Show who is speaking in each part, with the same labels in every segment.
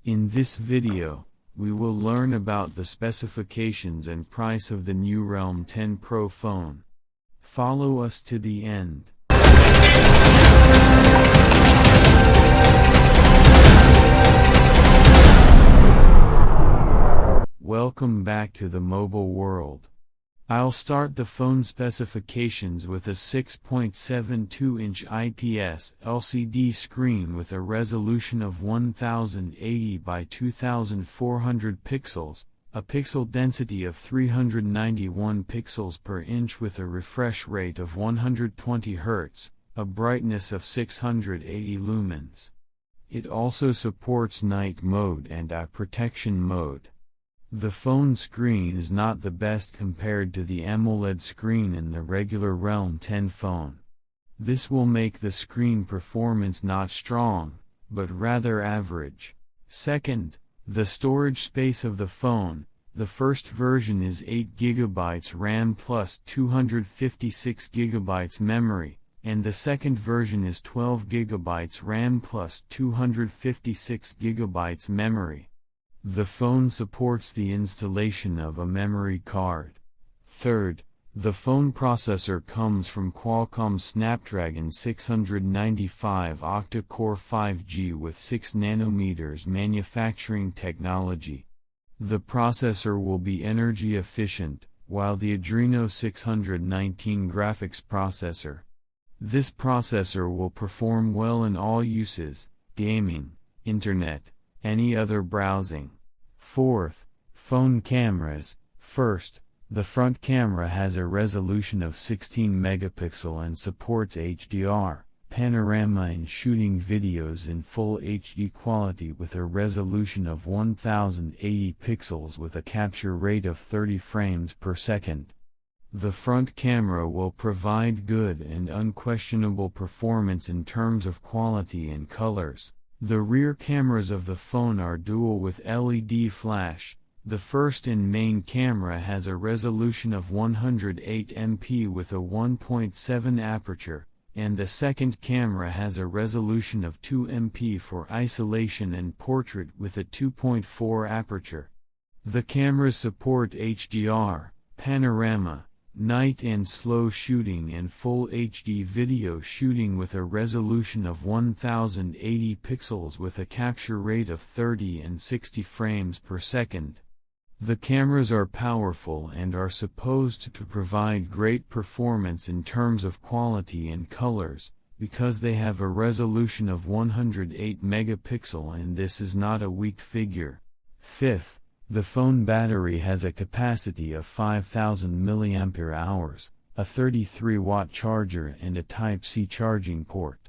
Speaker 1: In this video, we will learn about the specifications and price of the new Realme 10 Pro phone. Follow us to the end. Welcome back to the mobile world. I'll start the phone specifications with a 6.72-inch IPS LCD screen with a resolution of 1080 by 2400 pixels, a pixel density of 391 pixels per inch with a refresh rate of 120 Hz, a brightness of 680 lumens. It also supports night mode and eye protection mode. The phone screen is not the best compared to the AMOLED screen in the regular Realme 10 phone. This will make the screen performance not strong, but rather average. Second, the storage space of the phone. The first version is 8GB RAM plus 256GB memory, and the second version is 12GB RAM plus 256GB memory. The phone supports the installation of a memory card. Third, the phone processor comes from Qualcomm's Snapdragon 695 octa-core 5G with 6nm manufacturing technology. The processor will be energy efficient, while the Adreno 619 graphics processor. This processor will perform well in all uses: gaming, internet, any other browsing. Fourth, phone cameras. First, the front camera has a resolution of 16 megapixel and supports HDR, panorama and shooting videos in full HD quality with a resolution of 1080 pixels with a capture rate of 30 frames per second. The front camera will provide good and unquestionable performance in terms of quality and colors. The rear cameras of the phone are dual with LED flash. The first and main camera has a resolution of 108 MP with a 1.7 aperture, and the second camera has a resolution of 2 MP for isolation and portrait with a 2.4 aperture. The cameras support HDR, panorama, night and slow shooting and full HD video shooting with a resolution of 1080 pixels with a capture rate of 30 and 60 frames per second. The cameras are powerful and are supposed to provide great performance in terms of quality and colors, because they have a resolution of 108 megapixel, and this is not a weak figure. Fifth, the phone battery has a capacity of 5000 mAh, a 33-watt charger and a Type-C charging port.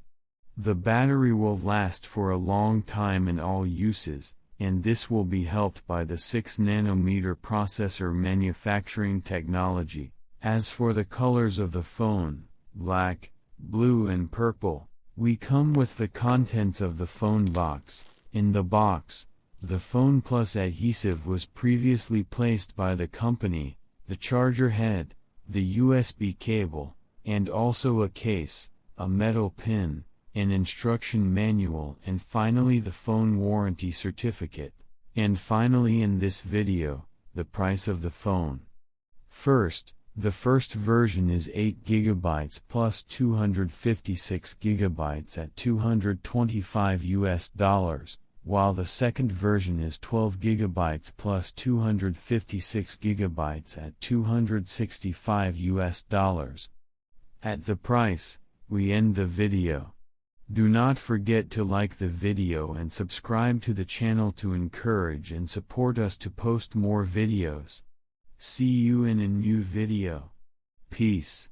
Speaker 1: The battery will last for a long time in all uses, and this will be helped by the 6nm processor manufacturing technology. As for the colors of the phone, black, blue and purple, we come with the contents of the phone box. In the box, the Phone Plus adhesive was previously placed by the company, the charger head, the USB cable, and also a case, a metal pin, an instruction manual, and finally the phone warranty certificate. And finally in this video, the price of the phone. First, the first version is 8GB plus 256GB at $225, while the second version is 12GB plus 256GB at $265. At the price, we end the video. Do not forget to like the video and subscribe to the channel to encourage and support us to post more videos. See you in a new video. Peace.